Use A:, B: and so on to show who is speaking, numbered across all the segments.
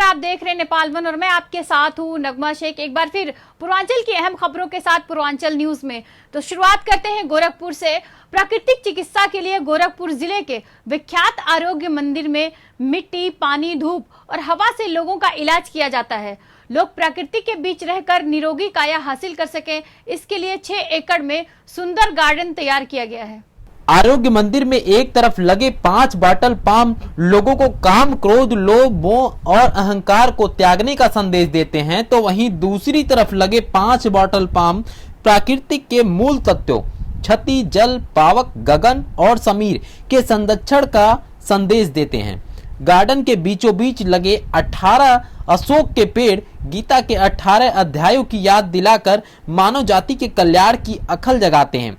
A: आप देख रहे हैं नेपाल वन और मैं आपके साथ हूं नगमा शेख। एक बार फिर पूर्वांचल की अहम खबरों के साथ पूर्वांचल न्यूज में। तो शुरुआत करते हैं गोरखपुर से। प्राकृतिक चिकित्सा के लिए गोरखपुर जिले के विख्यात आरोग्य मंदिर में मिट्टी, पानी, धूप और हवा से लोगों का इलाज किया जाता है। लोग प्रकृति के बीच रहकर निरोगी काया हासिल कर सकें, इसके लिए 6 एकड़ में सुंदर गार्डन तैयार किया गया है।
B: आरोग्य मंदिर में एक तरफ लगे 5 बॉटल पाम लोगों को काम, क्रोध, लोभ, मोह और अहंकार को त्यागने का संदेश देते हैं, तो वहीं दूसरी तरफ लगे 5 बॉटल पाम प्राकृतिक के मूल तत्वों क्षति, जल, पावक, गगन और समीर के संरक्षण का संदेश देते हैं। गार्डन के बीचों बीच लगे 18 अशोक के पेड़ गीता के 18 अध्यायों की याद दिलाकर मानव जाति के कल्याण की अखल जगाते हैं।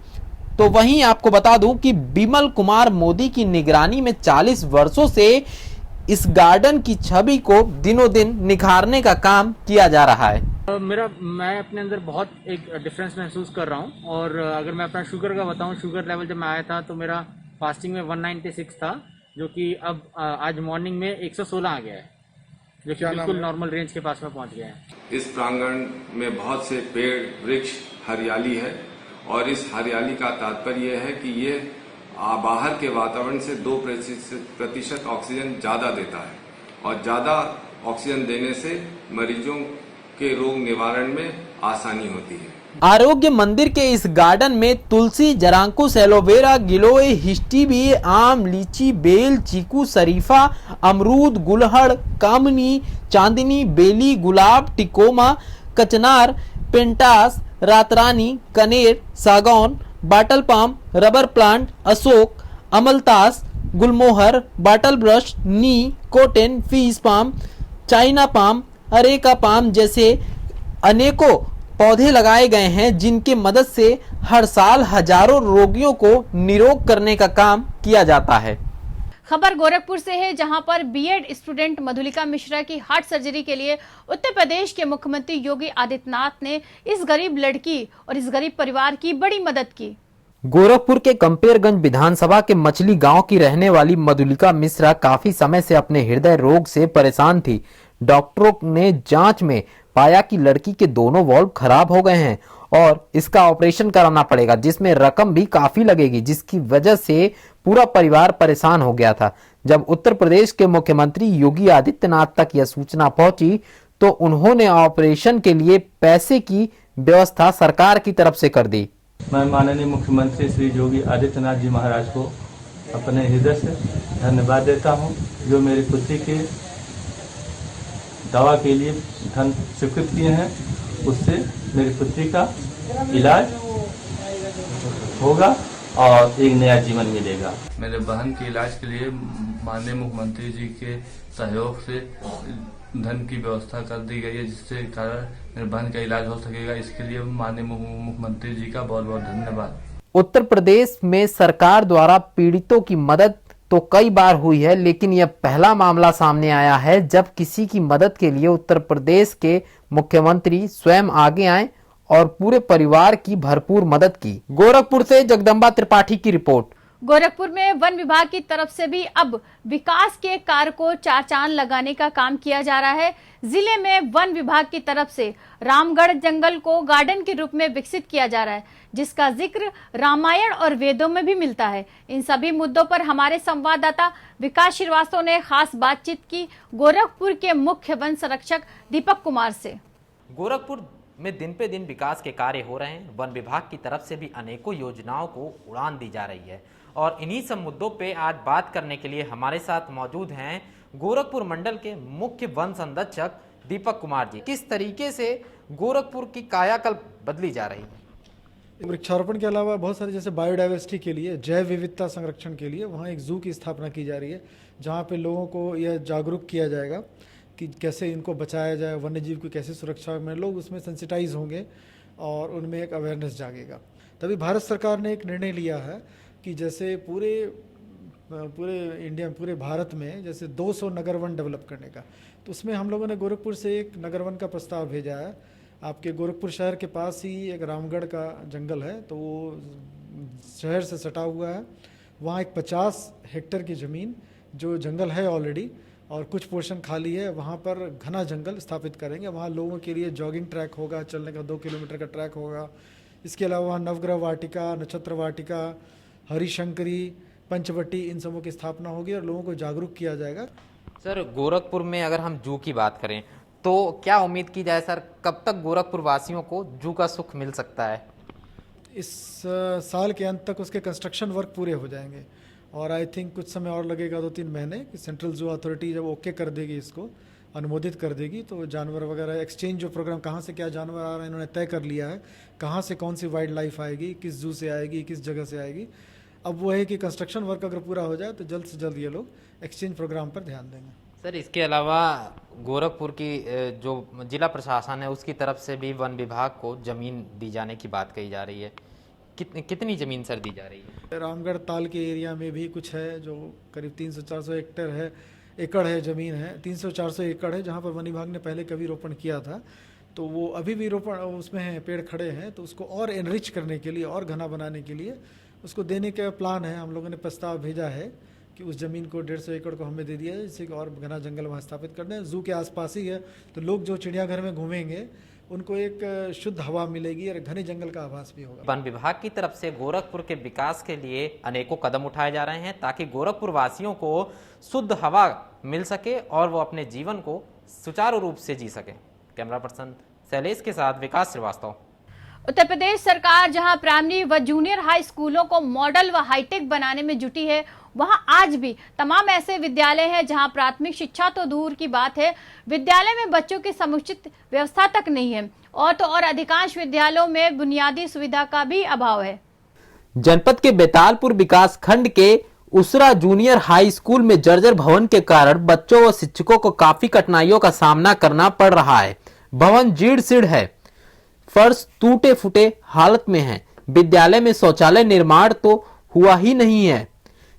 B: तो वहीं आपको बता दूं कि बिमल कुमार मोदी की निगरानी में 40 वर्षों से इस गार्डन की छवि को दिनों दिन निखारने का काम किया जा रहा है।
C: मैं अपने अंदर बहुत एक डिफरेंस महसूस कर रहा हूं। और अगर मैं अपना शुगर का बताऊं, शुगर लेवल जब मैं आया था तो मेरा फास्टिंग में 196 था, जो कि अब आज मॉर्निंग में 116 आ गया है, जो कि बिल्कुल नॉर्मल रेंज के पास में पहुंच गया है।
D: इस प्रांगण में बहुत से पेड़, वृक्ष, हरियाली है और इस हरियाली का तात्पर्य है कि ये बाहर के वातावरण से 2% ऑक्सीजन ज्यादा देता है और ज्यादा ऑक्सीजन देने से मरीजों के रोग निवारण में आसानी होती है।
B: आरोग्य मंदिर के इस गार्डन में तुलसी, जरांकुश, एलोवेरा, गिलोय, हिस्टीबी, आम, लीची, बेल, चीकू, शरीफा, अमरूद, गुलहड़, कामनी, चांदनी, बेली, गुलाब, टिकोमा, कचनार, पेंटास, रातरानी, कनेर, सागौन, बाटल पाम, रबर प्लांट, अशोक, अमलतास, गुलमोहर, बाटल ब्रश, नी, कोटेन, फीस palm, China palm, areca palm जैसे अनेकों पौधे लगाए गए हैं, जिनकी मदद से हर साल हजारों रोगियों को निरोग करने का काम किया जाता है।
A: खबर गोरखपुर से है, जहां पर बीएड स्टूडेंट मधुलिका मिश्रा की हार्ट सर्जरी के लिए उत्तर प्रदेश के मुख्यमंत्री योगी आदित्यनाथ ने इस गरीब लड़की और इस गरीब परिवार की बड़ी मदद की।
B: गोरखपुर के कंपेरगंज विधानसभा के मछली गांव की रहने वाली मधुलिका मिश्रा काफी समय से अपने हृदय रोग से परेशान थी। डॉक्टरों ने जांच में पाया कि लड़की के दोनों वाल्व खराब हो गए हैं और इसका ऑपरेशन कराना पड़ेगा, जिसमें रकम भी काफी लगेगी, जिसकी वजह से पूरा परिवार परेशान हो गया था। जब उत्तर प्रदेश के मुख्यमंत्री योगी आदित्यनाथ तक यह सूचना पहुंची तो उन्होंने ऑपरेशन के लिए पैसे की व्यवस्था सरकार की तरफ से कर दी।
E: मैं माननीय मुख्यमंत्री श्री योगी आदित्यनाथ जी महाराज को अपने हृदय से धन्यवाद देता हूं, जो मेरी पुत्री के दवा के लिए धन स्वीकृत किए हैं। उससे मेरी पुत्री का इलाज होगा और एक नया जीवन मिलेगा।
F: मेरे बहन के इलाज के लिए माननीय मुख्यमंत्री जी के सहयोग से धन की व्यवस्था कर दी गई है, जिससे कारण मेरे बहन का इलाज हो सकेगा। इसके लिए माननीय मुख्यमंत्री जी का बहुत बहुत धन्यवाद।
B: उत्तर प्रदेश में सरकार द्वारा पीड़ितों की मदद तो कई बार हुई है, लेकिन यह पहला मामला सामने आया है जब किसी की मदद के लिए उत्तर प्रदेश के मुख्यमंत्री स्वयं आगे आए और पूरे परिवार की भरपूर मदद की। गोरखपुर से जगदम्बा त्रिपाठी की रिपोर्ट।
A: गोरखपुर में वन विभाग की तरफ से भी अब विकास के कार्य को 4 चांद लगाने का काम किया जा रहा है। जिले में वन विभाग की तरफ से रामगढ़ जंगल को गार्डन के रूप में विकसित किया जा रहा है, जिसका जिक्र रामायण और वेदों में भी मिलता है। इन सभी मुद्दों पर हमारे संवाददाता विकास श्रीवास्तव ने खास बातचीत की गोरखपुर के मुख्य वन संरक्षक दीपक कुमार से।
B: गोरखपुर में दिन पे दिन विकास के कार्य हो रहे हैं। वन विभाग की तरफ से भी अनेकों योजनाओं को उड़ान दी जा रही है और इन्हीं सब मुद्दों पे आज बात करने के लिए हमारे साथ मौजूद हैं गोरखपुर मंडल के मुख्य वन संरक्षक दीपक कुमार जी। किस तरीके से गोरखपुर की कायाकल्प बदली जा रही है?
G: वृक्षारोपण के अलावा बहुत सारे जैसे बायोडाइवर्सिटी के लिए, जैव विविधता संरक्षण के लिए वहाँ एक जू की स्थापना की जा रही है, जहाँ पे लोगों को यह जागरूक किया जाएगा कि कैसे इनको बचाया जाए, वन्य जीव की कैसे सुरक्षा में लोग उसमें सेंसिटाइज होंगे और उनमें एक अवेयरनेस जागेगा। तभी भारत सरकार ने एक निर्णय लिया है कि जैसे पूरे इंडिया, पूरे भारत में जैसे 200 नगर वन डेवलप करने का, तो उसमें हम लोगों ने गोरखपुर से एक नगर वन का प्रस्ताव भेजा है। आपके गोरखपुर शहर के पास ही एक रामगढ़ का जंगल है, तो वो शहर से सटा हुआ है। वहाँ एक 50 हेक्टेयर की ज़मीन जो जंगल है ऑलरेडी, और कुछ पोर्शन खाली है, वहाँ पर घना जंगल स्थापित करेंगे। वहाँ लोगों के लिए जॉगिंग ट्रैक होगा, चलने का 2 किलोमीटर का ट्रैक होगा। इसके अलावा वहाँ नवग्रह वाटिका, नक्षत्र वाटिका, हरिशंकरी, पंचवटी, इन सबों की स्थापना होगी और लोगों को जागरूक किया जाएगा।
B: सर, गोरखपुर में अगर हम जू की बात करें तो क्या उम्मीद की जाए सर, कब तक गोरखपुर वासियों को जू का सुख मिल सकता है?
G: इस साल के अंत तक उसके कंस्ट्रक्शन वर्क पूरे हो जाएंगे और आई थिंक कुछ समय और लगेगा, 2-3 महीने, कि सेंट्रल जू अथॉरिटी जब ओके कर देगी, इसको अनुमोदित कर देगी, तो जानवर वगैरह एक्सचेंज जो प्रोग्राम, कहाँ से क्या जानवर आ रहे हैं इन्होंने तय कर लिया है, कहाँ से कौन सी वाइल्ड लाइफ आएगी, किस जू से आएगी, किस जगह से आएगी। अब वो है कि कंस्ट्रक्शन वर्क अगर पूरा हो जाए तो जल्द से जल्द ये लोग एक्सचेंज प्रोग्राम पर ध्यान देंगे।
B: सर, इसके अलावा गोरखपुर की जो जिला प्रशासन है उसकी तरफ से भी वन विभाग को जमीन दी जाने की बात कही जा रही है। कितनी जमीन सर दी जा रही है?
G: रामगढ़ ताल के एरिया में भी कुछ है जो करीब 300-400 एकड़ है ज़मीन है, 300-400 एकड़ है, जहाँ पर वन विभाग ने पहले कभी रोपण किया था, तो वो अभी भी रोपण उसमें है, पेड़ खड़े हैं, तो उसको और एनरिच करने के लिए और घना बनाने के लिए उसको देने का प्लान है। हम लोगों ने प्रस्ताव भेजा है कि उस ज़मीन को 150 एकड़ को हमें दे दिया जाए, जिससे कि और घना जंगल वहाँ स्थापित कर दें। जू के आसपास ही है, तो लोग जो चिड़ियाघर में घूमेंगे उनको एक शुद्ध हवा मिलेगी और घने जंगल का आभास भी होगा।
B: वन विभाग की तरफ से गोरखपुर के विकास के लिए अनेकों कदम उठाए जा रहे हैं ताकि गोरखपुर वासियों को शुद्ध हवा मिल सके और वो अपने जीवन को सुचारू रूप से जी सके। कैमरा पर्सन शैलेश के साथ विकास श्रीवास्तव।
A: उत्तर प्रदेश सरकार जहां प्राइमरी व जूनियर हाई स्कूलों को मॉडल व हाईटेक बनाने में जुटी है, वहां आज भी तमाम ऐसे विद्यालय हैं जहां प्राथमिक शिक्षा तो दूर की बात है, विद्यालय में बच्चों की समुचित व्यवस्था तक नहीं है और तो और अधिकांश विद्यालयों में बुनियादी सुविधा का भी अभाव है।
B: जनपद के बेतालपुर विकास खंड के उसरा जूनियर हाई स्कूल में जर्जर भवन के कारण बच्चों व शिक्षकों को काफी कठिनाइयों का सामना करना पड़ रहा है। भवन जीर्ण शीर्ण है, फर्श टूटे फूटे हालत में है, विद्यालय में शौचालय निर्माण तो हुआ ही नहीं है,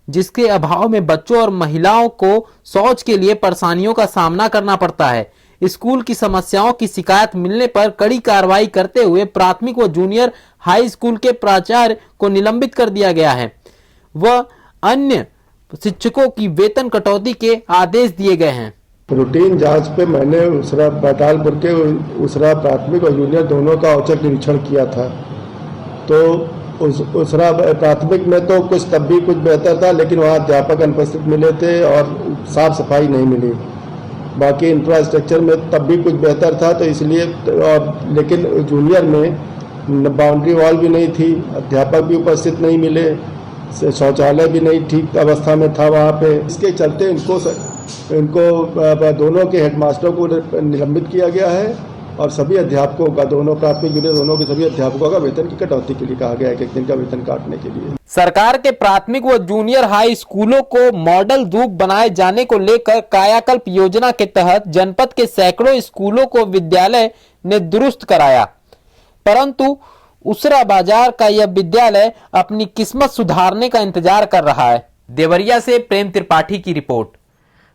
B: जिसके अभाव में बच्चों और महिलाओं को शौच के लिए परेशानियों का सामना करना पड़ता है। स्कूल की समस्याओं की शिकायत मिलने पर कड़ी कार्रवाई करते हुए प्राथमिक व जूनियर हाई स्कूल के प्राचार्य को निलंबित कर दिया गया है व अन्य शिक्षकों की वेतन कटौती के आदेश दिए गए हैं।
H: रूटीन जांच पे मैंने उसरा बेतालपुर के उसरा प्राथमिक और जूनियर दोनों का औचक निरीक्षण किया था, तो उसरा प्राथमिक में तो कुछ तब भी कुछ बेहतर था, लेकिन वहाँ अध्यापक अनुपस्थित मिले थे और साफ सफाई नहीं मिली। बाकी इंफ्रास्ट्रक्चर में तब भी कुछ बेहतर था, तो इसलिए लेकिन जूनियर में बाउंड्री वॉल भी नहीं थी, अध्यापक भी उपस्थित नहीं मिले, शौचालय भी नहीं ठीक अवस्था में था वहाँ पे। इसके चलते इनको दोनों के हेडमास्टरों को निलंबित किया गया है और सभी अध्यापकों का, दोनों प्राथमिक जूनियर दोनों के सभी अध्यापकों का वेतन की कटौती के लिए कहा गया है, एक दिन का वेतन काटने के लिए।
B: सरकार के प्राथमिक व जूनियर हाई स्कूलों को मॉडल जू बनाए जाने को लेकर कायाकल्प योजना के तहत जनपद के सैकड़ों स्कूलों को विद्यालय ने दुरुस्त कराया, परंतु उसरा बाजार का यह विद्यालय अपनी किस्मत सुधारने का इंतजार कर रहा है। देवरिया से प्रेम त्रिपाठी की रिपोर्ट।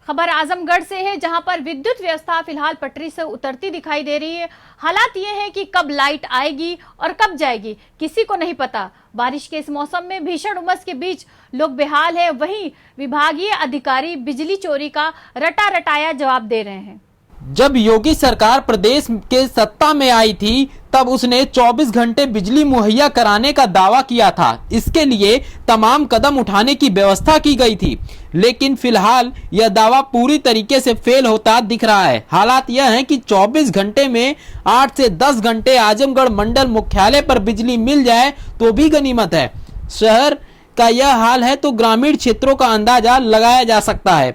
A: खबर आजमगढ़ से है, जहां पर विद्युत व्यवस्था फिलहाल पटरी से उतरती दिखाई दे रही है। हालात ये है कि कब लाइट आएगी और कब जाएगी किसी को नहीं पता। बारिश के इस मौसम में भीषण उमस के बीच लोग बेहाल है, वहीं विभागीय अधिकारी बिजली चोरी का रटा रटाया जवाब दे रहे हैं।
B: जब योगी सरकार प्रदेश के सत्ता में आई थी तब उसने 24 घंटे बिजली मुहैया कराने का दावा किया था। इसके लिए तमाम कदम उठाने की व्यवस्था की गई थी, लेकिन फिलहाल यह दावा पूरी तरीके से फेल होता दिख रहा है। हालात यह है कि 24 घंटे में 8 से 10 घंटे आजमगढ़ मंडल मुख्यालय पर बिजली मिल जाए तो भी गनीमत है। शहर का यह हाल है तो ग्रामीण क्षेत्रों का अंदाजा लगाया जा सकता है।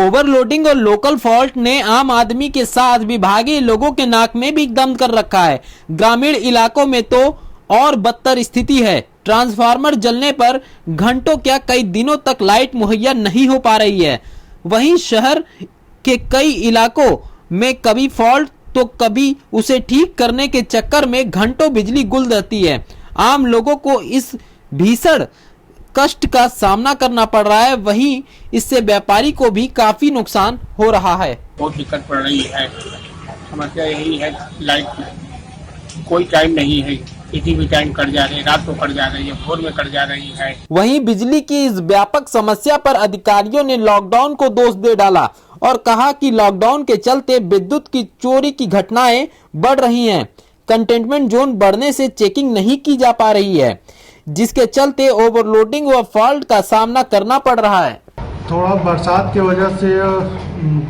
B: ओवरलोडिंग और लोकल फॉल्ट ने आम आदमी के साथ विभागीय लोगों के नाक में भी दम कर रखा है। ग्रामीण इलाकों में तो और बदतर स्थिति है। ट्रांसफार्मर जलने पर घंटों क्या कई दिनों तक लाइट मुहैया नहीं हो पा रही है। वहीं शहर के कई इलाकों में कभी फॉल्ट तो कभी उसे ठीक करने के चक्कर में घंटों बिजली गुल रहती है। आम लोगों को इस भीषण कष्ट का सामना करना पड़ रहा है, वहीं इससे व्यापारी को भी काफी नुकसान हो रहा है।
I: बहुत दिक्कत पड़ रही है। समस्या यही है, लाइट कोई टाइम नहीं है, किसी भी टाइम कट जा रही है, रात को कट जा रही है, भोर में कट जा रही है।
B: वहीं बिजली की इस व्यापक समस्या पर अधिकारियों ने लॉकडाउन को दोष दे डाला और कहा कि लॉकडाउन के चलते विद्युत की चोरी की घटनाएं बढ़ रही हैं। कंटेनमेंट जोन बढ़ने से चेकिंग नहीं की जा पा रही है, जिसके चलते ओवरलोडिंग व फॉल्ट का सामना करना पड़ रहा है।
G: थोड़ा बरसात की वजह से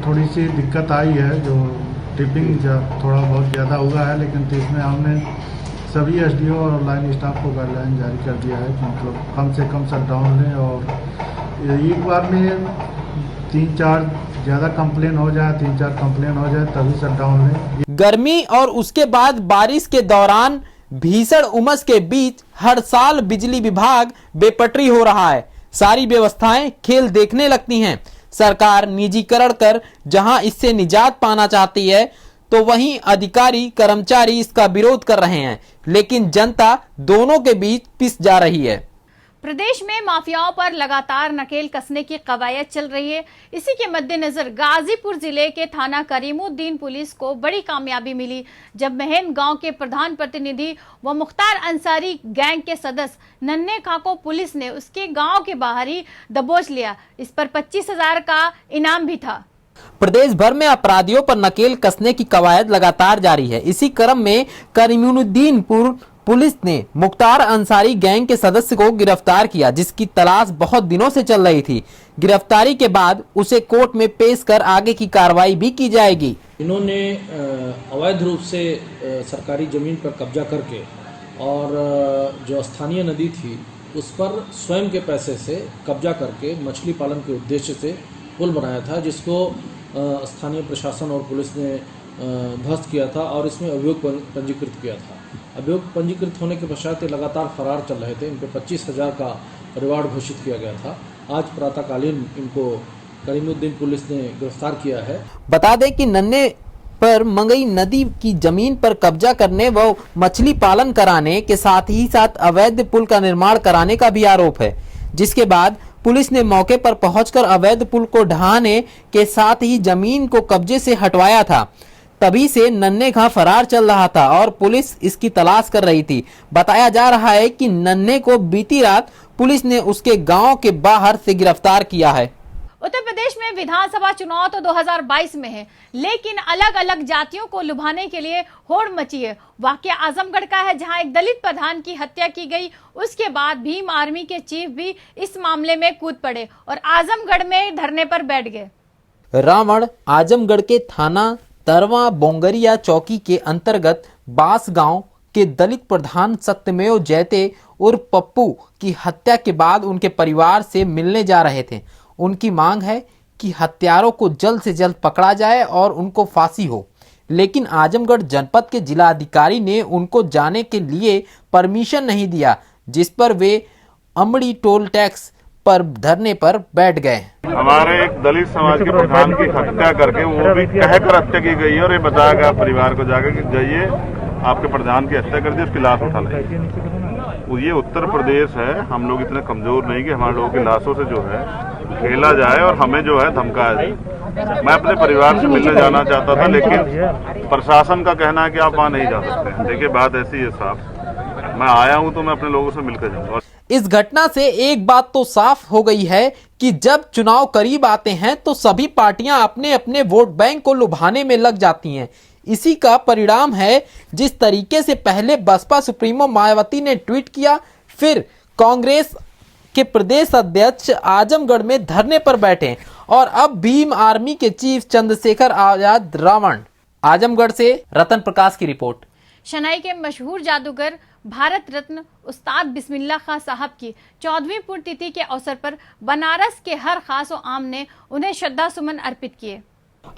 G: थोड़ी सी दिक्कत आई है, जो टिपिंग थोड़ा बहुत ज़्यादा हुआ है, लेकिन तो इसमें हमने सभी एसडीओ और लाइन स्टाफ को गाइडलाइन जारी कर दिया है कि मतलब कम से कम शटडाउन लें और एक बार में 3-4 ज़्यादा कंप्लेन हो जाए, 3-4 कंप्लेन हो जाए तभी शटडाउन लें।
B: गर्मी और उसके बाद बारिश के दौरान भीषण उमस के बीच हर साल बिजली विभाग बेपटरी हो रहा है। सारी व्यवस्थाएं खेल देखने लगती हैं। सरकार निजीकरण कर जहां इससे निजात पाना चाहती है, तो वहीं अधिकारी कर्मचारी इसका विरोध कर रहे हैं, लेकिन जनता दोनों के बीच पिस जा रही है।
A: प्रदेश में माफियाओं पर लगातार नकेल कसने की कवायद चल रही है। इसी के मद्देनजर गाजीपुर जिले के थाना करीमुद्दीन पुलिस को बड़ी कामयाबी मिली, जब महम गांव के प्रधान प्रतिनिधि व मुख्तार अंसारी गैंग के सदस्य नन्हे खां को पुलिस ने उसके गांव के बाहर ही दबोच लिया। इस पर 25,000 का इनाम भी था।
B: प्रदेश भर में अपराधियों पर नकेल कसने की कवायद लगातार जारी है। इसी क्रम में करीमुद्दीनपुर पुलिस ने मुख्तार अंसारी गैंग के सदस्य को गिरफ्तार किया, जिसकी तलाश बहुत दिनों से चल रही थी। गिरफ्तारी के बाद उसे कोर्ट में पेश कर आगे की कार्रवाई भी की जाएगी।
J: इन्होंने अवैध रूप से सरकारी जमीन पर कब्जा करके और जो स्थानीय नदी थी उस पर स्वयं के पैसे से कब्जा करके मछली पालन के उद्देश्य से पुल बनाया था, जिसको स्थानीय प्रशासन और पुलिस ने ध्वस्त किया था और इसमें अभियोग पंजीकृत किया था। अभियोग पंजीकृत होने के पश्चात लगातार फरार चल रहे थे। इन पर 25,000 का रिवार्ड घोषित किया गया था। आज प्रातःकालीन इनको करीमुद्दीन पुलिस ने गिरफ्तार किया है।
B: बता दें कि नन्हे पर मंगई नदी की जमीन पर कब्जा करने व मछली पालन कराने के साथ ही साथ अवैध पुल का निर्माण कराने का भी आरोप है, जिसके बाद पुलिस ने मौके पर पहुंचकर अवैध पुल को ढहाने के साथ ही जमीन को कब्जे से हटवाया था। तभी से नन्हे खां फरार चल रहा था और पुलिस इसकी तलाश कर रही थी। बताया जा रहा है कि नन्हे को बीती रात पुलिस ने उसके गांव के बाहर से गिरफ्तार किया है।
A: उत्तर प्रदेश में विधानसभा चुनाव तो 2022 में है, लेकिन अलग अलग जातियों को लुभाने के लिए होड़ मची है। वाकया आजमगढ़ का है, जहां एक दलित प्रधान की हत्या की गई। उसके बाद भीम आर्मी के चीफ भी इस मामले में कूद पड़े और आजमगढ़ में धरने पर बैठ गए।
B: रावण आजमगढ़ के थाना तरवा बोंगरिया चौकी के अंतर्गत बास गांव के दलित प्रधान सत्यमेव जयते उर्फ पप्पू की हत्या के बाद उनके परिवार से मिलने जा रहे थे। उनकी मांग है कि हत्यारों को जल्द से जल्द पकड़ा जाए और उनको फांसी हो, लेकिन आजमगढ़ जनपद के जिलाधिकारी ने उनको जाने के लिए परमिशन नहीं दिया, जिस पर वे अमड़ी टोल टैक्स पर धरने पर बैठ गए।
K: हमारे एक दलित समाज के प्रधान की हत्या करके, वो भी कहकर हत्या की गई है और ये बताया गया परिवार को जाकर कि जाइए आपके प्रधान की हत्या कर दी, उसकी लाश उठा लें। ये उत्तर प्रदेश है, हम लोग इतने कमजोर नहीं कि हमारे लोगों की लाशों से जो है खेला जाए और हमें जो है धमकाया जाए। मैं अपने परिवार से मिलने जाना चाहता था, लेकिन प्रशासन का कहना है कि आप वहाँ नहीं जा सकते। देखिए बात ऐसी है साहब, मैं आया हूँ तो मैं अपने लोगों से मिलकर जाऊँगा।
B: इस घटना से एक बात तो साफ हो गई है कि जब चुनाव करीब आते हैं तो सभी पार्टियां अपने अपने वोट बैंक को लुभाने में लग जाती हैं। इसी का परिणाम है जिस तरीके से पहले बसपा सुप्रीमो मायावती ने ट्वीट किया, फिर कांग्रेस के प्रदेश अध्यक्ष आजमगढ़ में धरने पर बैठे और अब भीम आर्मी के चीफ चंद्रशेखर आजाद रावण। आजमगढ़ से रतन प्रकाश की रिपोर्ट।
A: शनाई के मशहूर जादूगर भारत रत्न उस्ताद बिस्मिल्लाह खां साहब की 14वीं पुण्यतिथि के अवसर पर बनारस के हर खास व आम ने उन्हें श्रद्धा सुमन अर्पित किए।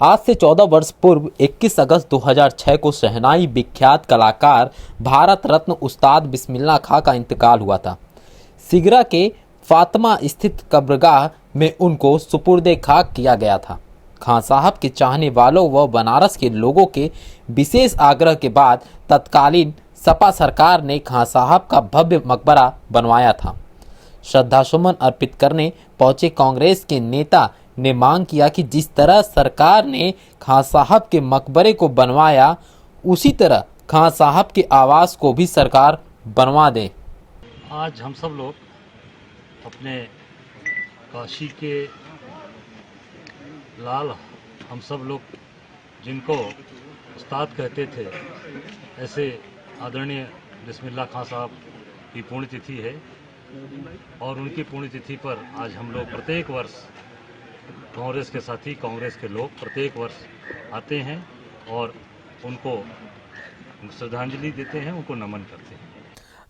B: आज से 14 वर्ष पूर्व 21 अगस्त 2006 को शहनाई विख्यात कलाकार भारत रत्न उस्ताद बिस्मिल्लाह खां का इंतकाल हुआ था। सिगरा के फातिमा स्थित कब्रगाह में उनको सुपुर्दे खाक किया गया था। खां साहब के चाहने वालों व बनारस के लोगों के विशेष आग्रह के बाद तत्कालीन सपा सरकार ने खां साहब का भव्य मकबरा बनवाया था। श्रद्धासुमन अर्पित करने पहुंचे कांग्रेस के नेता ने मांग किया कि जिस तरह सरकार ने खां साहब के मकबरे को बनवाया, उसी तरह खां साहब के आवास को भी सरकार बनवा दे।
L: आज हम सब लोग अपने काशी के लाल हम सब लोग जिनको उस्ताद कहते थे, ऐसे आदरणीय बिस्मिल्लाह खां साहब की पुण्यतिथि है और उनकी पुण्यतिथि पर आज हम लोग प्रत्येक वर्ष कांग्रेस के साथी, कांग्रेस के लोग प्रत्येक वर्ष आते हैं और उनको श्रद्धांजलि देते हैं, उनको नमन करते हैं।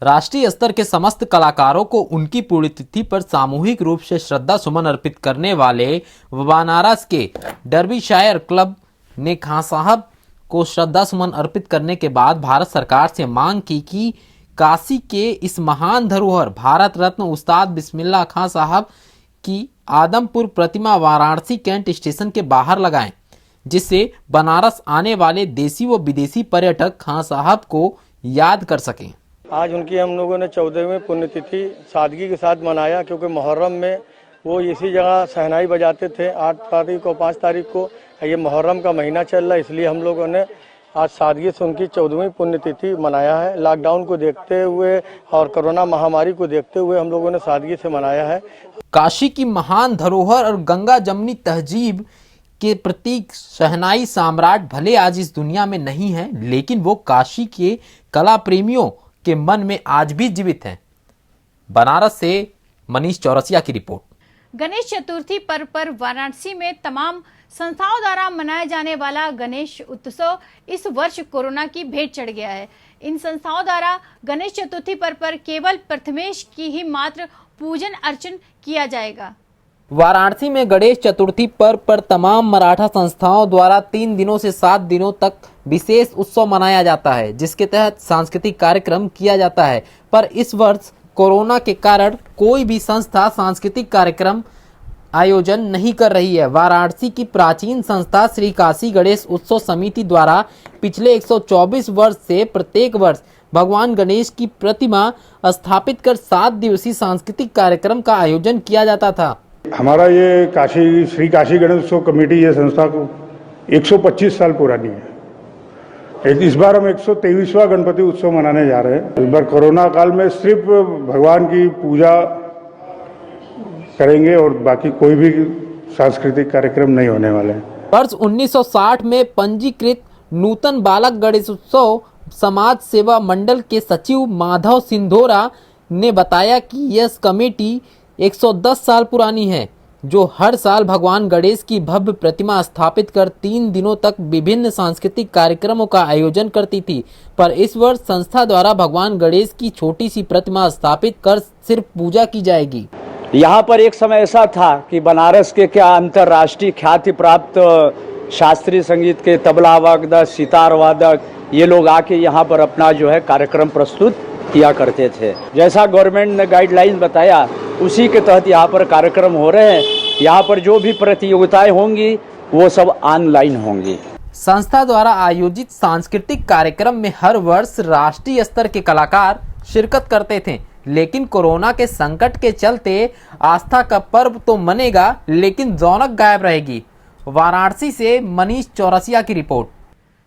B: राष्ट्रीय स्तर के समस्त कलाकारों को उनकी पुण्यतिथि पर सामूहिक रूप से श्रद्धा सुमन अर्पित करने वाले बनारस के डर्बीशायर क्लब ने खां साहब को श्रद्धा सुमन अर्पित करने के बाद भारत सरकार से मांग की कि काशी के इस महान धरोहर भारत रत्न उस्ताद बिस्मिल्लाह खां साहब की आदमपुर प्रतिमा वाराणसी कैंट स्टेशन के बाहर लगाएं, जिससे बनारस आने वाले देशी व विदेशी पर्यटक खां साहब को याद कर सकें।
M: आज उनकी हम लोगों ने 14वीं पुण्यतिथि सादगी के साथ मनाया, क्योंकि मुहर्रम में वो इसी जगह शहनाई बजाते थे 8 तारीख को 5 तारीख को। ये मुहर्रम का महीना चल रहा है, इसलिए हम लोगों ने आज सादगी से उनकी 14वीं पुण्यतिथि मनाया है। लॉकडाउन को देखते हुए और कोरोना महामारी को देखते हुए हम लोगों ने सादगी से मनाया है।
B: काशी की महान धरोहर और गंगा जमनी तहजीब के प्रतीक शहनाई सम्राट भले आज इस दुनिया में नहीं है, लेकिन वो काशी के कला प्रेमियों के मन में आज भी जीवित हैं। बनारस से मनीष चौरसिया की रिपोर्ट।
A: गणेश चतुर्थी पर्व पर वाराणसी में तमाम संस्थाओं द्वारा मनाया जाने वाला गणेश उत्सव इस वर्ष कोरोना की भेंट चढ़ गया है। इन संस्थाओं द्वारा गणेश चतुर्थी पर्व पर केवल प्रथमेश की ही मात्र पूजन अर्चन किया जाएगा।
B: वाराणसी में गणेश चतुर्थी पर्व पर तमाम मराठा संस्थाओं द्वारा 3 दिनों से 7 दिनों तक विशेष उत्सव मनाया जाता है, जिसके तहत सांस्कृतिक कार्यक्रम किया जाता है। पर इस वर्ष कोरोना के कारण कोई भी संस्था सांस्कृतिक कार्यक्रम आयोजन नहीं कर रही है। वाराणसी की प्राचीन संस्था श्री काशी गणेश उत्सव समिति द्वारा पिछले 124 वर्ष से प्रत्येक वर्ष भगवान गणेश की प्रतिमा स्थापित कर 7 दिवसीय सांस्कृतिक कार्यक्रम का आयोजन किया जाता था।
N: हमारा ये काशी श्री काशी गणेश उत्सव कमेटी ये संस्था को 125 साल पुरानी है। इस बार हम 123वां गणपति उत्सव मनाने जा रहे हैं। इस बार कोरोना काल में सिर्फ भगवान की पूजा करेंगे और बाकी कोई भी सांस्कृतिक कार्यक्रम नहीं होने वाले हैं।
B: वर्ष 1960 में पंजीकृत नूतन बालक गणेश उत्सव समाज सेवा मंडल के सचिव माधव सिंधोरा ने बताया कि यह कमेटी 110 साल पुरानी है, जो हर साल भगवान गणेश की भव्य प्रतिमा स्थापित कर 3 दिनों तक विभिन्न सांस्कृतिक कार्यक्रमों का आयोजन करती थी। पर इस वर्ष संस्था द्वारा भगवान गणेश की छोटी सी प्रतिमा स्थापित कर सिर्फ पूजा की जाएगी।
O: यहाँ पर एक समय ऐसा था कि बनारस के क्या अंतर्राष्ट्रीय ख्याति प्राप्त शास्त्रीय संगीत के तबला वादक, सितार वादक ये लोग आके यहाँ पर अपना जो है कार्यक्रम प्रस्तुत किया करते थे। जैसा गवर्नमेंट ने गाइडलाइन बताया उसी के तहत यहाँ पर कार्यक्रम हो रहे हैं। यहाँ पर जो भी प्रतियोगिताएं होंगी वो सब ऑनलाइन होंगी।
B: संस्था द्वारा आयोजित सांस्कृतिक कार्यक्रम में हर वर्ष राष्ट्रीय स्तर के कलाकार शिरकत करते थे, लेकिन कोरोना के संकट के चलते आस्था का पर्व तो मनेगा, लेकिन रौनक गायब रहेगी। वाराणसी से मनीष चौरसिया की रिपोर्ट।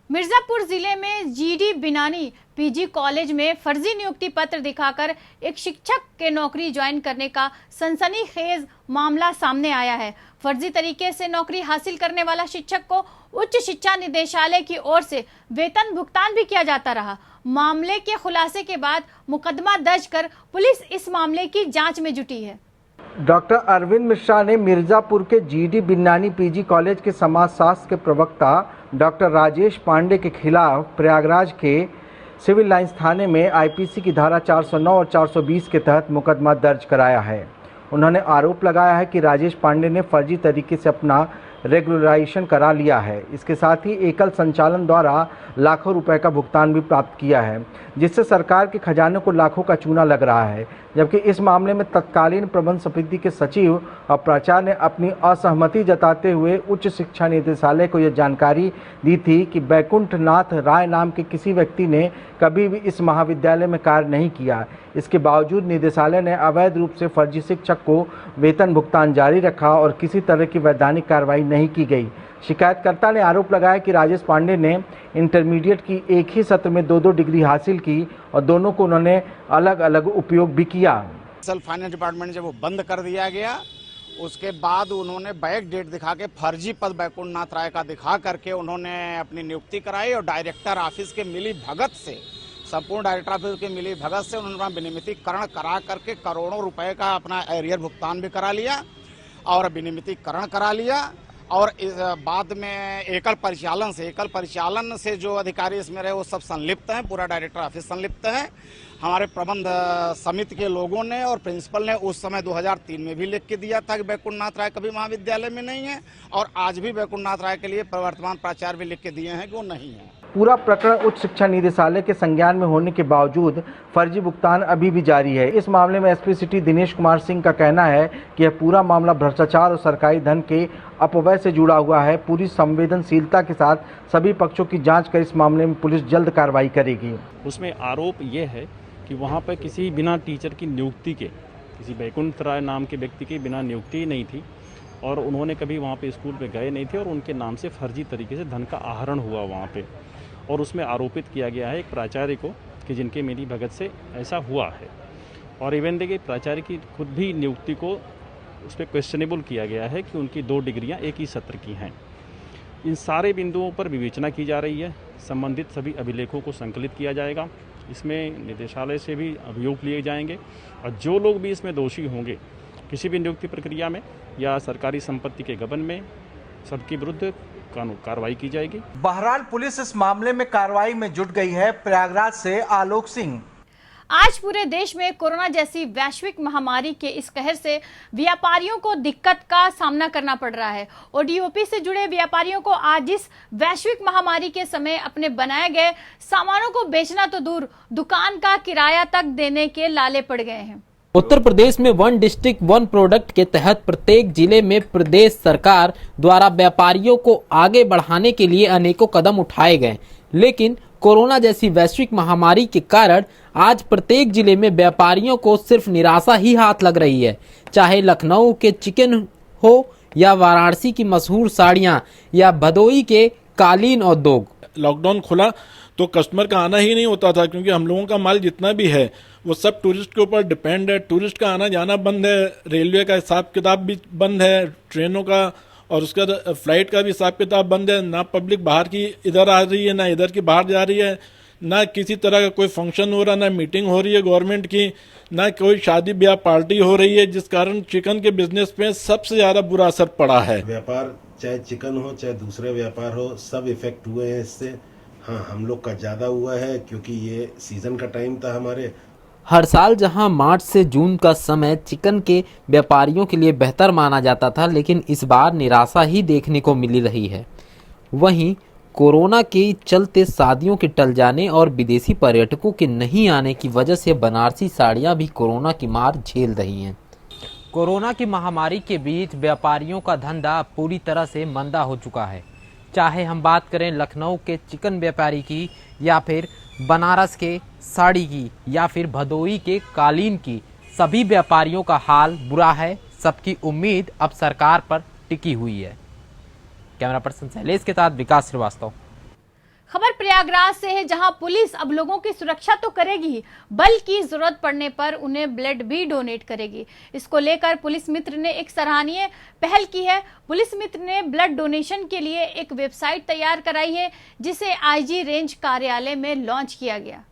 A: मिर्जापुर जिले में जीडी बिनानी पीजी कॉलेज में फर्जी नियुक्ति पत्र दिखाकर एक शिक्षक के नौकरी ज्वाइन करने का सनसनीखेज मामला सामने आया है। फर्जी तरीके से नौकरी हासिल करने वाला शिक्षक को उच्च शिक्षा निदेशालय की ओर से वेतन भुगतान भी किया जाता रहा। मामले के खुलासे के बाद मुकदमा दर्ज कर पुलिस इस मामले की जांच में जुटी है।
P: डॉक्टर अरविंद मिश्रा ने मिर्जापुर के जीडी बिन्नानी पीजी कॉलेज के समाजशास्त्र के प्रवक्ता डॉक्टर राजेश पांडे के खिलाफ प्रयागराज के सिविल लाइंस थाने में आईपीसी की धारा 409 और 420 के तहत मुकदमा दर्ज कराया है। उन्होंने आरोप लगाया है कि राजेश पांडे ने फर्जी तरीके से अपना रेगुलराइजेशन करा लिया है। इसके साथ ही एकल संचालन द्वारा लाखों रुपए का भुगतान भी प्राप्त किया है, जिससे सरकार के खजाने को लाखों का चूना लग रहा है। जबकि इस मामले में तत्कालीन प्रबंध समिति के सचिव और प्राचार्य ने अपनी असहमति जताते हुए उच्च शिक्षा निदेशालय को यह जानकारी दी थी कि बैकुंठ नाथ राय नाम के किसी व्यक्ति ने कभी भी इस महाविद्यालय में कार्य नहीं किया। इसके बावजूद निदेशालय ने अवैध रूप से फर्जी शिक्षक को वेतन भुगतान जारी रखा और किसी तरह की वैधानिक कार्रवाई नहीं की गई। शिकायतकर्ता ने आरोप लगाया कि राजेश पांडे ने इंटरमीडिएट की एक ही सत्र में 2-2 डिग्री हासिल की और दोनों को उन्होंने अलग अलग उपयोग भी किया।
I: फाइनेंस डिपार्टमेंट जब वो बंद कर दिया गया
Q: उसके बाद उन्होंने बैक डेट दिखा के फर्जी पद बैकुंठ नाथ राय का दिखा करके उन्होंने अपनी नियुक्ति कराई और डायरेक्टर ऑफिस के मिली भगत से, संपूर्ण डायरेक्टर ऑफिस के मिली भगत से उन्होंने विनियमितीकरण करा करके करोड़ों रुपए का अपना एरियर भुगतान भी करा लिया और विनियमितीकरण करा लिया। और इस बाद में एकल परिचालन से जो अधिकारी इसमें रहे वो सब संलिप्त हैं, पूरा डायरेक्टर ऑफिस संलिप्त है। हमारे प्रबंध समिति के लोगों ने और प्रिंसिपल ने उस समय 2003 में भी लिख के दिया था कि बैकुंठ नाथ राय कभी महाविद्यालय में नहीं है, और आज भी बैकुंठ नाथ राय के लिए प्रवर्तमान प्राचार्य भी लिख के दिए हैं कि वो नहीं है।
P: पूरा प्रकरण उच्च शिक्षा निदेशालय के संज्ञान में होने के बावजूद फर्जी भुगतान अभी भी जारी है। इस मामले में एसपी सिटी दिनेश कुमार सिंह का कहना है कि यह पूरा मामला भ्रष्टाचार और सरकारी धन के अपव्यय से जुड़ा हुआ है। पूरी संवेदनशीलता के साथ सभी पक्षों की जांच कर इस मामले में पुलिस जल्द कार्रवाई करेगी।
R: उसमें आरोप ये है कि वहाँ पर किसी बिना टीचर की नियुक्ति के, किसी बैकुंठ राय नाम के व्यक्ति की बिना नियुक्ति नहीं थी और उन्होंने कभी वहाँ पे स्कूल पे गए नहीं थे और उनके नाम से फर्जी तरीके से धन का आहरण हुआ वहाँ पे, और उसमें आरोपित किया गया है एक प्राचार्य को कि जिनके मिली भगत से ऐसा हुआ है। और इवन देखिए प्राचार्य की खुद भी नियुक्ति को उस पर क्वेश्चनेबल किया गया है कि उनकी 2 डिग्रियां एक ही सत्र की हैं। इन सारे बिंदुओं पर विवेचना की जा रही है। संबंधित सभी अभिलेखों को संकलित किया जाएगा। इसमें निदेशालय से भी अभियोग लिए जाएंगे और जो लोग भी इसमें दोषी होंगे किसी भी नियुक्ति प्रक्रिया में या सरकारी संपत्ति के गबन में, सबके विरुद्ध कानून कार्रवाई की जाएगी।
P: बहरहाल पुलिस इस मामले में कार्रवाई में जुट गई है। प्रयागराज से आलोक सिंह।
A: आज पूरे देश में कोरोना जैसी वैश्विक महामारी के इस कहर से व्यापारियों को दिक्कत का सामना करना पड़ रहा है। ओडीओपी से जुड़े व्यापारियों को आज इस वैश्विक महामारी के समय अपने बनाए गए सामानों को बेचना तो दूर, दुकान का किराया तक देने के लाले पड़ गए हैं।
B: उत्तर प्रदेश में 1 डिस्ट्रिक्ट 1 प्रोडक्ट के तहत प्रत्येक जिले में प्रदेश सरकार द्वारा व्यापारियों को आगे बढ़ाने के लिए अनेकों कदम उठाए गए, लेकिन कोरोना जैसी वैश्विक महामारी के कारण आज प्रत्येक जिले में व्यापारियों को सिर्फ निराशा ही हाथ लग रही है। चाहे लखनऊ के चिकन हो या वाराणसी की मशहूर साड़ियां या भदोई के कालीन उद्योग।
S: लॉकडाउन खुला तो कस्टमर का आना ही नहीं होता था, क्योंकि हम लोगों का माल जितना भी है वो सब टूरिस्ट के ऊपर डिपेंड है। टूरिस्ट का आना जाना बंद है, रेलवे का हिसाब किताब भी बंद है, ट्रेनों का और उसका फ्लाइट का भी हिसाब किताब बंद है। ना पब्लिक बाहर की इधर आ रही है, ना इधर की बाहर जा रही है, ना किसी तरह का कोई फंक्शन हो रहा, ना मीटिंग हो रही है गवर्नमेंट की, ना कोई शादी ब्याह पार्टी हो रही है, जिस कारण चिकन के बिजनेस पे सबसे ज्यादा बुरा असर पड़ा है।
T: व्यापार चाहे चिकन हो चाहे दूसरे व्यापार हो, सब इफेक्ट हुए हैं इससे। हाँ, हम लोग का ज्यादा हुआ है क्योंकि ये सीजन का टाइम था हमारे।
B: हर साल जहां मार्च से जून का समय चिकन के व्यापारियों के लिए बेहतर माना जाता था, लेकिन इस बार निराशा ही देखने को मिल रही है। वहीं कोरोना के चलते शादियों के टल जाने और विदेशी पर्यटकों के नहीं आने की वजह से बनारसी साड़ियां भी कोरोना की मार झेल रही हैं। कोरोना की महामारी के बीच व्यापारियों का धंधा पूरी तरह से मंदा हो चुका है। चाहे हम बात करें लखनऊ के चिकन व्यापारी की, या फिर बनारस के साड़ी की, या फिर भदोई के कालीन की, सभी व्यापारियों का हाल बुरा है। सबकी उम्मीद अब सरकार पर टिकी हुई है। कैमरा पर्सन शैलेश के साथ विकास श्रीवास्तव।
A: खबर प्रयागराज से है, जहां पुलिस अब लोगों की सुरक्षा तो करेगी ही, बल्कि जरूरत पड़ने पर उन्हें ब्लड भी डोनेट करेगी। इसको लेकर पुलिस मित्र ने एक सराहनीय पहल की है। पुलिस मित्र ने ब्लड डोनेशन के लिए एक वेबसाइट तैयार कराई है, जिसे आईजी रेंज कार्यालय में लॉन्च किया गया।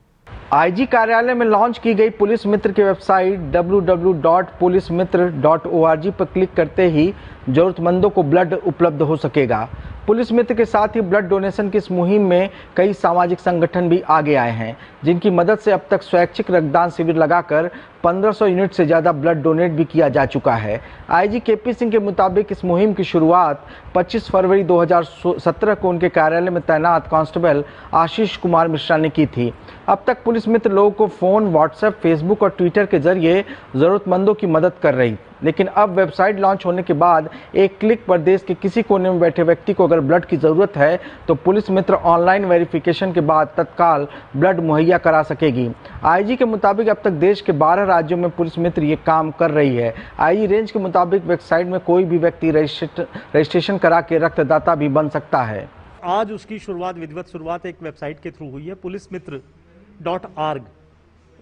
P: आईजी कार्यालय में लॉन्च की गई पुलिस मित्र की वेबसाइट www.pulismitra.org पर क्लिक करते ही जरूरतमंदों को ब्लड उपलब्ध हो सकेगा। पुलिस मित्र के साथ ही ब्लड डोनेशन की इस मुहिम में कई सामाजिक संगठन भी आगे आए हैं, जिनकी मदद से अब तक स्वैच्छिक रक्तदान शिविर लगाकर 1500 यूनिट से ज़्यादा ब्लड डोनेट भी किया जा चुका है। आईजी केपी सिंह के मुताबिक इस मुहिम की शुरुआत 25 फरवरी 2017 को उनके कार्यालय में तैनात कांस्टेबल आशीष कुमार मिश्रा ने की थी। अब तक पुलिस मित्र लोगों को फ़ोन, व्हाट्सएप, फेसबुक और ट्विटर के जरिए ज़रूरतमंदों की मदद कर रही, लेकिन अब वेबसाइट लॉन्च होने के बाद एक क्लिक पर देश के किसी कोने में बैठे व्यक्ति को अगर ब्लड की ज़रूरत है तो पुलिस मित्र ऑनलाइन वेरिफिकेशन के बाद तत्काल ब्लड मुहैया करा सकेगी। आईजी के मुताबिक अब तक देश के 12 राज्यों में पुलिस मित्र ये काम कर रही है। आईजी रेंज के मुताबिक वेबसाइट में कोई भी व्यक्ति रजिस्ट्रेशन करा के रक्तदाता भी बन सकता है।
U: आज उसकी शुरुआत, विधिवत शुरुआत एक वेबसाइट के थ्रू हुई है, pulismitra.org।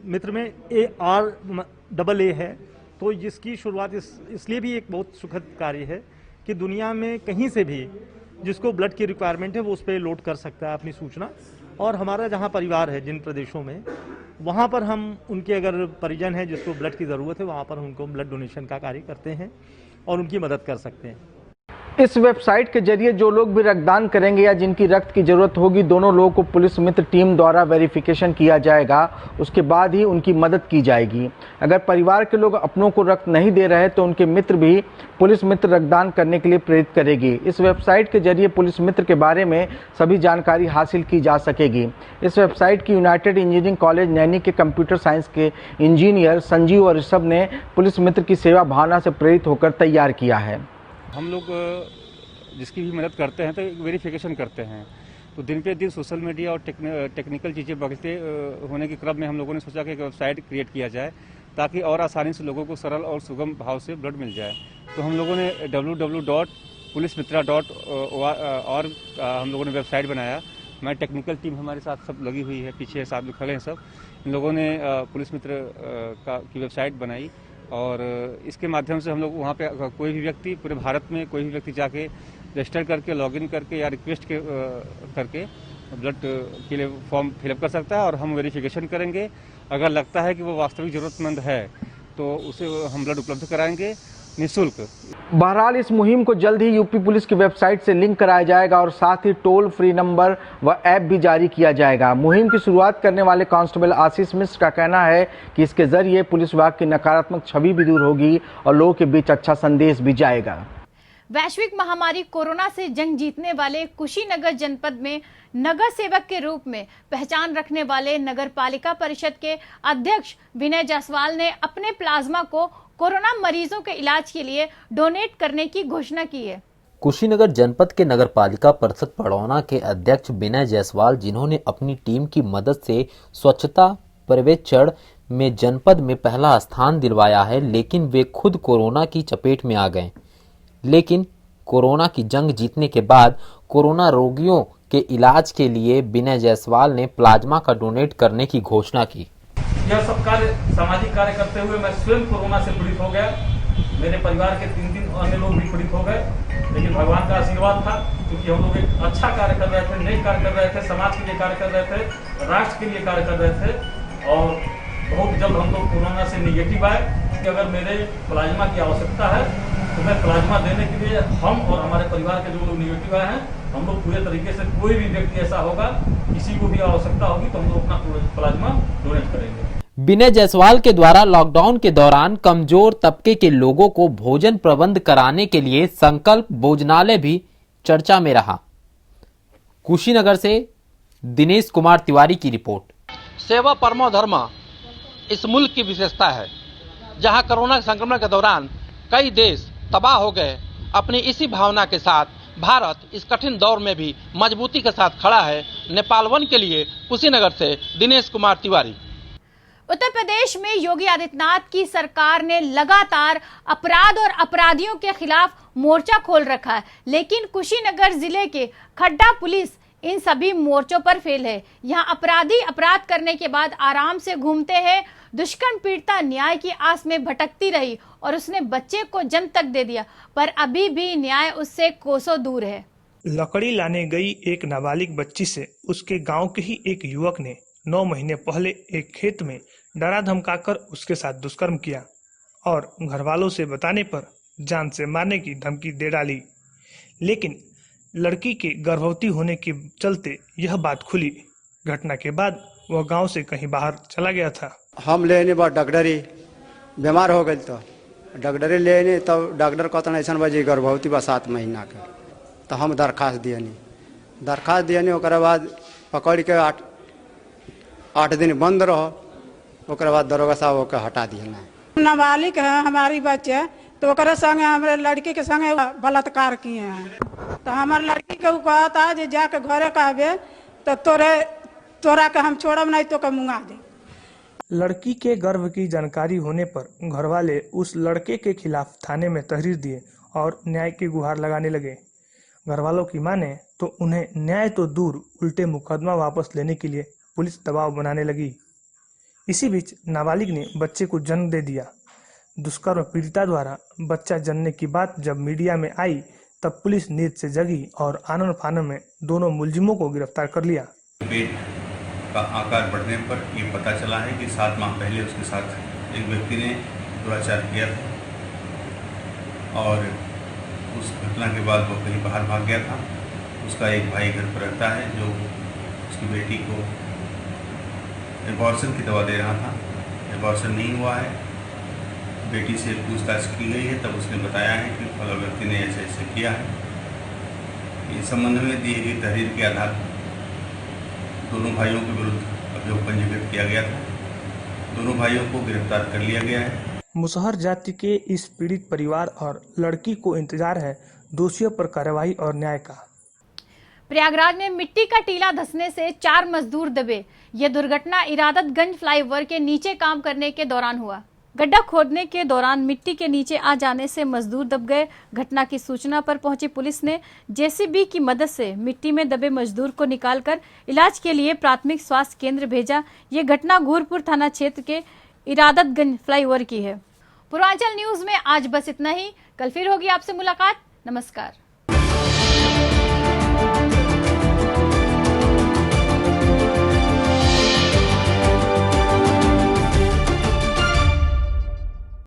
U: मित्र में AA है तो जिसकी शुरुआत इसलिए भी एक बहुत सुखद कार्य है कि दुनिया में कहीं से भी जिसको ब्लड की रिक्वायरमेंट है वो उस पर लोड कर सकता है अपनी सूचना। और हमारा जहाँ परिवार है जिन प्रदेशों में, वहाँ पर हम उनके अगर परिजन हैं जिसको ब्लड की ज़रूरत है, वहाँ पर उनको ब्लड डोनेशन का कार्य करते हैं और उनकी मदद कर सकते हैं।
P: इस वेबसाइट के जरिए जो लोग भी रक्तदान करेंगे या जिनकी रक्त की जरूरत होगी, दोनों लोगों को पुलिस मित्र टीम द्वारा वेरिफिकेशन किया जाएगा, उसके बाद ही उनकी मदद की जाएगी। अगर परिवार के लोग अपनों को रक्त नहीं दे रहे तो उनके मित्र भी पुलिस मित्र रक्तदान करने के लिए प्रेरित करेगी। इस वेबसाइट के जरिए पुलिस मित्र के बारे में सभी जानकारी हासिल की जा सकेगी। इस वेबसाइट की यूनाइटेड इंजीनियरिंग कॉलेज नैनी के कंप्यूटर साइंस के इंजीनियर संजीव और ऋषभ ने पुलिस मित्र की सेवा भावना से प्रेरित होकर तैयार किया है।
C: हम लोग जिसकी भी मदद करते हैं तो वेरिफिकेशन करते हैं, तो दिन पे दिन सोशल मीडिया और टेक्निकल चीज़ें बढ़ते होने के क्रम में हम लोगों ने सोचा कि एक वेबसाइट क्रिएट किया जाए ताकि और आसानी से लोगों को सरल और सुगम भाव से ब्लड मिल जाए। तो हम लोगों ने www.pulismitra.org हम लोगों ने वेबसाइट बनाया। हमारी टेक्निकल टीम हमारे साथ सब लगी हुई है, पीछे साथ में खड़े हैं सब। इन लोगों ने पुलिस मित्र की वेबसाइट बनाई और इसके माध्यम से हम लोग वहाँ पे कोई भी व्यक्ति पूरे भारत में कोई भी व्यक्ति जाके रजिस्टर करके लॉगिन करके या रिक्वेस्ट करके ब्लड के लिए फॉर्म फिलअप कर सकता है और हम वेरिफिकेशन करेंगे। अगर लगता है कि वो वास्तविक ज़रूरतमंद है तो उसे हम ब्लड उपलब्ध कराएंगे निःशुल्क।
P: बहरहाल इस मुहिम को जल्द ही यूपी पुलिस की वेबसाइट से लिंक कराया जाएगा और साथ ही टोल फ्री नंबर व ऐप भी जारी किया जाएगा। मुहिम की शुरुआत करने वाले कांस्टेबल आशीष मिश्र का कहना है कि इसके जरिए पुलिस विभाग की नकारात्मक छवि भी दूर होगी और लोगों के बीच अच्छा संदेश भी जाएगा।
A: वैश्विक महामारी कोरोना से जंग जीतने वाले कुशीनगर जनपद में नगर सेवक के रूप में पहचान रखने वाले नगर पालिका परिषद के अध्यक्ष विनय जायसवाल ने अपने प्लाज्मा को कोरोना मरीजों के इलाज के लिए डोनेट करने की घोषणा की है।
B: कुशीनगर जनपद के नगर पालिका परिषद पड़ौना के अध्यक्ष विनय जायसवाल, जिन्होंने अपनी टीम की मदद से स्वच्छता पर्यवेक्षण में जनपद में पहला स्थान दिलवाया है, लेकिन वे खुद कोरोना की चपेट में आ गए। लेकिन कोरोना की जंग जीतने के बाद कोरोना रोगियों के इलाज के लिए विनय जायसवाल ने प्लाज्मा का डोनेट करने की घोषणा की।
J: यह सब कार्य सामाजिक कार्य करते हुए मैं स्वयं कोरोना से पीड़ित हो गया। मेरे परिवार के 3 अन्य लोग भी पीड़ित हो गए, लेकिन भगवान का आशीर्वाद था क्योंकि हम लोग एक अच्छा कार्य कर रहे थे, नए कार्य कर रहे थे, समाज के लिए कार्य कर रहे थे, राष्ट्र के लिए कार्य कर रहे थे। और बहुत जल्द हम लोग कोरोना से निगेटिव आए कि अगर मेरे प्लाज्मा की आवश्यकता है तो मैं प्लाज्मा देने के लिए हम और हमारे परिवार के जो लोग निगेटिव आए हैं, हम लोग पूरे तरीके से, कोई भी व्यक्ति ऐसा होगा किसी को भी आवश्यकता होगी तो हम लोग अपना प्लाज्मा डोनेट करेंगे।
B: विनय जायसवाल के द्वारा लॉकडाउन के दौरान कमजोर तबके के लोगों को भोजन प्रबंध कराने के लिए संकल्प भोजनालय भी चर्चा में रहा। कुशीनगर से दिनेश कुमार तिवारी की रिपोर्ट।
V: सेवा परमो धर्म इस मुल्क की विशेषता है। जहां कोरोना संक्रमण के दौरान कई देश तबाह हो गए, अपनी इसी भावना के साथ भारत इस कठिन दौर में भी मजबूती के साथ खड़ा है। नेपाल वन के लिए कुशीनगर से दिनेश कुमार तिवारी।
A: उत्तर प्रदेश में योगी आदित्यनाथ की सरकार ने लगातार अपराध और अपराधियों के खिलाफ मोर्चा खोल रखा है, लेकिन कुशीनगर जिले के खड्डा पुलिस इन सभी मोर्चों पर फेल है। यहां अपराधी अपराध करने के बाद आराम से घूमते हैं। दुष्कर्म पीड़िता न्याय की आस में भटकती रही और उसने बच्चे को जन्म तक दे दिया, पर अभी भी न्याय उससे कोसों दूर है।
W: लकड़ी लाने गई एक नाबालिग बच्ची से उसके गांव के ही एक युवक ने 9 महीने पहले एक खेत में डरा धमकाकर उसके साथ दुष्कर्म किया और घर वालों से बताने पर जान से मारने की धमकी दे डाली। लेकिन लड़की के गर्भवती होने के चलते यह बात खुली। घटना के बाद वह गांव से कहीं बाहर चला गया था।
X: हम लेने बा डॉक्टरी बीमार हो गई तो डॉक्टरी लेने तब डॉक्टर कहते ऐसा बजे गर्भवती बा 7 महीना के, तो हम दरखास्त दियनी ओकरा बाद पकड़ के 8 दिन बंद रहो, ओकरा बाद दरोगा साहब ओके हटा दिए।
Y: नाबालिग है हमारी बच्चे, तो ओकरे संगे हमारे लड़की के संगे बलात्कार किए हैं। तो हमारे लड़की के कहता है जाके घरे कहबे तो तोरा के हम छोड़ब नहीं तो मुंगा दे।
W: लड़की के गर्भ की जानकारी होने पर घर वाले उस लड़के के खिलाफ थाने में तहरीर दिए और न्याय की गुहार लगाने लगे। घर वालों की माने तो उन्हें न्याय तो दूर उल्टे मुकदमा वापस लेने के लिए पुलिस दबाव बनाने लगी। इसी बीच नाबालिग ने बच्चे को जन्म दे दिया। दुष्कर्म पीड़िता द्वारा बच्चा जन्मने की बात जब मीडिया में आई तब पुलिस नींद से जगी और आनन फानन में दोनों मुलजिमों को गिरफ्तार कर लिया।
D: पेट का आकार बढ़ने पर ये पता चला है कि 7 माह पहले उसके साथ एक व्यक्ति ने दुराचार किया था और उस घटना के बाद वो कहीं बाहर भाग गया था। उसका एक भाई घर पर रहता है जो उसकी बेटी को एबॉर्शन की दवा दे रहा था। एबॉर्शन नहीं हुआ है। बेटी से पूछताछ की गई है तब उसने बताया है कि फला व्यक्ति ने ऐसे ऐसे किया है। इस संबंध में दी गई तहरीर के आधार पर दोनों भाइयों के विरुद्ध अभियोग पंजीकृत किया गया था। दोनों भाइयों को गिरफ्तार कर लिया गया है।
W: मुसहर जाति के इस पीड़ित परिवार और लड़की को इंतजार है दोषियों पर कार्रवाई और न्याय का।
A: प्रयागराज में मिट्टी का टीला धंसने से 4 मजदूर दबे। यह दुर्घटना इरादतगंज फ्लाईओवर के नीचे काम करने के दौरान हुआ। गड्ढा खोदने के दौरान मिट्टी के नीचे आ जाने से मजदूर दब गए। घटना की सूचना पर पहुंची पुलिस ने जेसीबी की मदद से मिट्टी में दबे मजदूर को निकालकर इलाज के लिए प्राथमिक स्वास्थ्य केंद्र भेजा। ये घटना घूरपुर थाना क्षेत्र के इरादतगंज फ्लाईओवर की है। पूर्वांचल न्यूज में आज बस इतना ही। कल फिर होगी आपसे मुलाकात। नमस्कार।